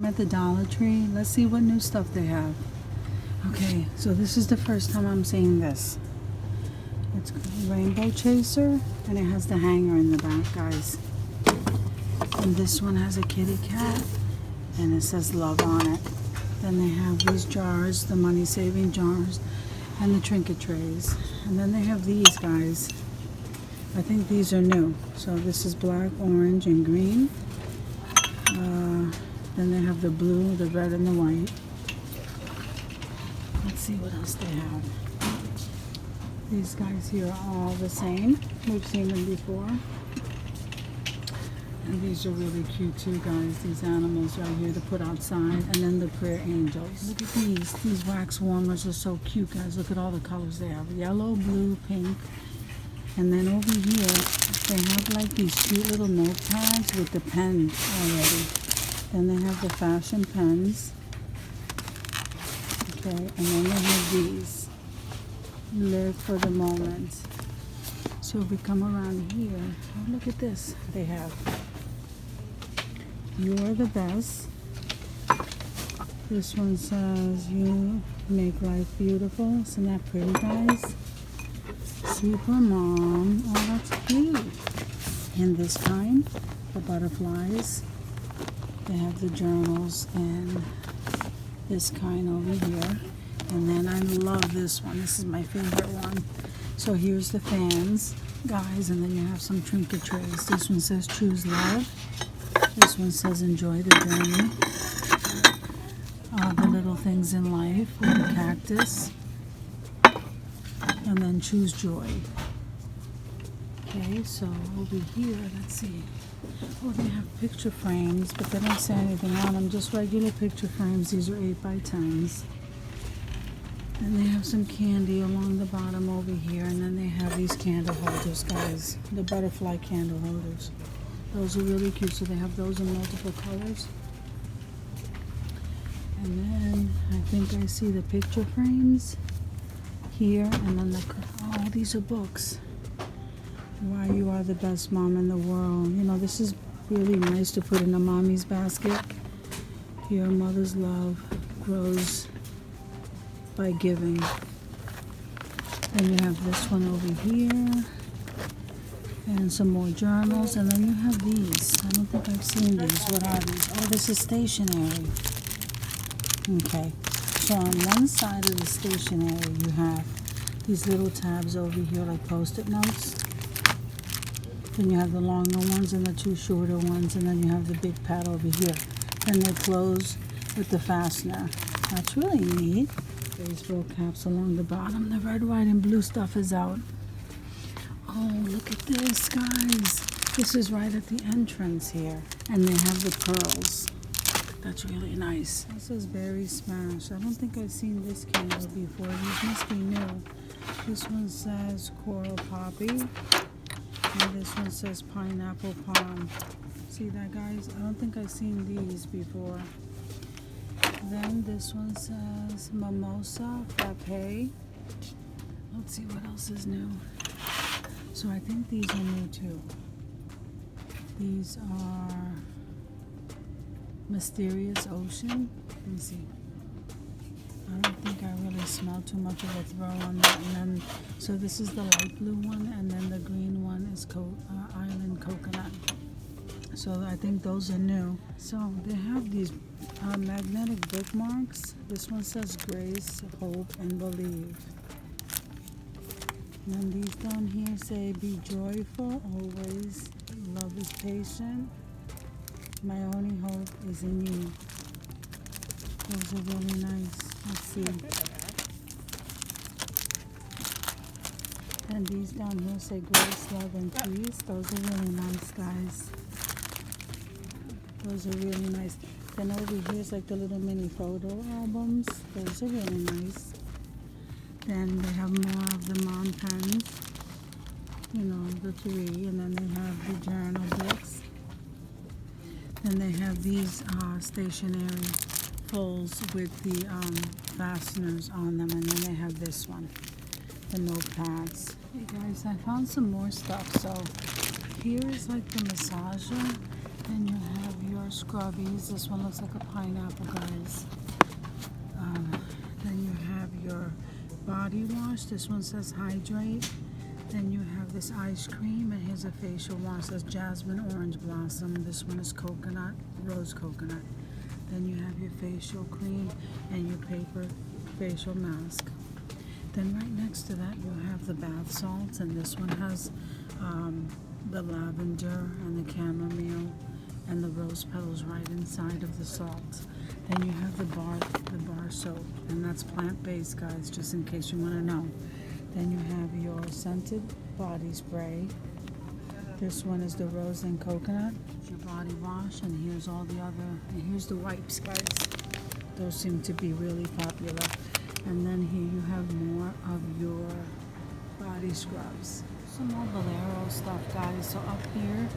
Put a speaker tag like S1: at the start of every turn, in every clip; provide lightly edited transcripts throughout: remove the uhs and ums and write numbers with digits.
S1: I'm at the Dollar Tree. Let's see what new stuff they have. Okay, so this is the first time I'm seeing this. It's a Rainbow Chaser, and it has the hanger in the back, guys. And this one has a kitty cat, and it says love on it. Then they have these jars, the money-saving jars, and the trinket trays. And then they have these, guys. I think these are new. So this is black, orange, and green. Then they have the blue, the red, and the white. Let's see what else they have. These guys here are all the same. We've seen them before. And these are really cute too, guys. These animals right here to put outside. And then the prayer angels. Look at these. These wax warmers are so cute, guys. Look at all the colors they have. Yellow, blue, pink. And then over here, they have like these cute little notepads with the pen already. Then they have the fashion pens. Okay, and then they have these. Live for the moment. So if we come around here, oh, look at this. They have You're the Best. This one says you make life beautiful. Isn't that pretty, guys? Super Mom. Oh, that's cute. And this kind, the butterflies. They have the journals and this kind over here. And then I love this one. This is my favorite one. So here's the fans, guys, and then you have some trinket trays. This one says choose love. This one says enjoy the journey. The little things in life with the cactus. And then choose joy. Okay, so over here, let's see. Oh, they have picture frames, but they don't say anything on them. Just regular picture frames. These are 8x10s. And they have some candy along the bottom over here. And then they have these candle holders, guys. The butterfly candle holders. Those are really cute. So they have those in multiple colors. And then I think I see the picture frames here. And then oh, these are books. Why you are the best mom in the world. You know, this is really nice to put in a mommy's basket. Your mother's love grows by giving. Then you have this one over here. And some more journals. And then you have these. I don't think I've seen these. What are these? Oh, this is stationery. Okay. So on one side of the stationery, you have these little tabs over here like Post-it notes. Then you have the longer ones and the two shorter ones, and then you have the big pad over here. And they close with the fastener. That's really neat. Baseball caps along the bottom. The red, white, and blue stuff is out. Oh, look at this, guys. This is right at the entrance here. And they have the pearls. That's really nice. This is Berry Smash. I don't think I've seen this candle before. These must be new. This one says Coral Poppy. And this one says Pineapple Palm. See that, guys? I don't think I've seen these before. Then this one says Mimosa Frappe. Let's see what else is new. So I think these are new too. These are Mysterious Ocean. Let me see. I don't think I really smell too much of a throw on that. And then, so this is the light blue one, and then the green one is Island Coconut. So I think those are new. So they have these magnetic bookmarks. This one says Grace, Hope, and Believe. And then these down here say be joyful always. Love is patient. My only hope is in you. Those are really nice. Let's see. And these down here say grace, love, and peace. Those are really nice, guys. Those are really nice. Then over here is like the little mini photo albums. Those are really nice. Then they have more of the mom pens. You know, the 3. And then they have the journal books. Then they have these stationery pulls with the fasteners on them. And then they have this one, the notepads. Hey guys, I found some more stuff. So here is like the massager. Then you have your scrubbies. This one looks like a pineapple, guys. Then you have your body wash. This one says hydrate. Then you have this ice cream, and here's a facial wash. That's jasmine orange blossom. This one is coconut, rose coconut. Then you have your facial cream and your paper facial mask. Then right next to that you have the bath salts, and this one has the lavender and the chamomile and the rose petals right inside of the salt. Then you have the bar soap, and that's plant-based, guys, just in case you want to know. Then you have your scented body spray. This one is the rose and coconut. Your body wash, and here's all the other, and here's the wipes, guys. Those seem to be really popular. And then here you have more of your body scrubs. Some more Bolero stuff, guys. So up here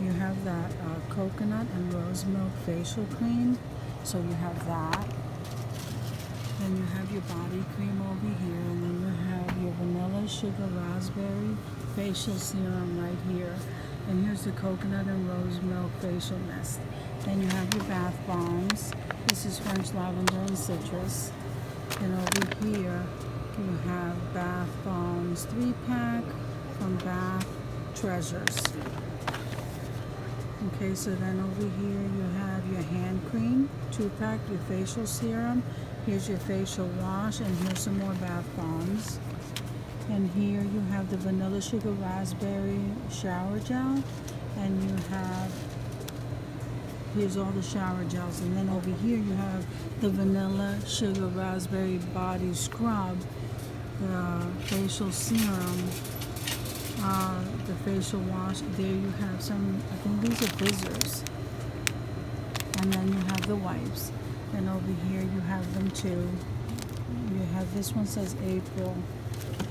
S1: you have that coconut and rose milk facial cream. So you have that. Then you have your body cream over here, and then you have your vanilla sugar raspberry facial serum right here. And here's the coconut and rose milk facial mist. Then you have your bath bombs. This is French lavender and citrus. And over here you have bath bombs 3-pack from Bath Treasures. Okay, so then over here you have your hand cream 2-pack, your facial serum. Here's your facial wash, and here's some more bath bombs. And here you have the vanilla sugar raspberry shower gel, and you have, here's all the shower gels. And then over here you have the vanilla sugar raspberry body scrub, the facial serum, the facial wash. There you have some, I think these are fizzers. And then you have the wipes. And over here you have them too. You have, this one says April,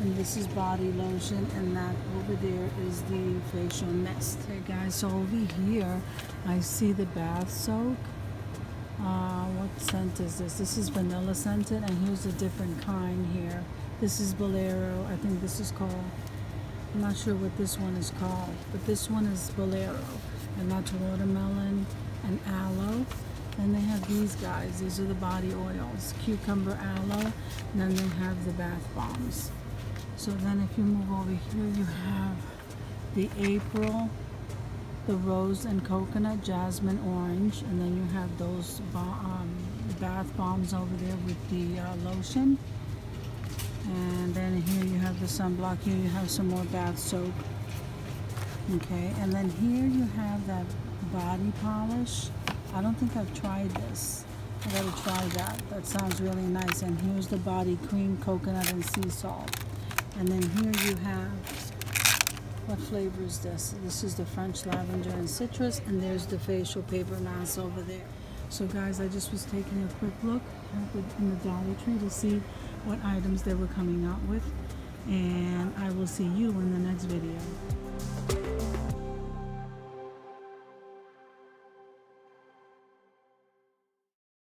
S1: and this is body lotion, and that over there is the facial mist. Okay guys, so over here I see the bath soak. What scent is this? This is vanilla scented, and here's a different kind here. This is Bolero. I think this is called, I'm not sure what this one is called, but this one is Bolero, and that's watermelon and aloe. Then they have these guys. These are the body oils, cucumber aloe, and then they have the bath bombs. So then if you move over here, you have the April, the rose and coconut, jasmine orange, and then you have those bath bombs over there with the lotion. And then here you have the sunblock. Here you have some more bath soap. Okay, and then here you have that body polish. I don't think I've tried this. I gotta try that. That sounds really nice. And here's the body cream, coconut and sea salt. And then here you have, what flavor is this? This is the French lavender and citrus, and there's the facial paper mask over there. So guys, I just was taking a quick look in the Dollar Tree to see what items they were coming out with. And I will see you in the next video.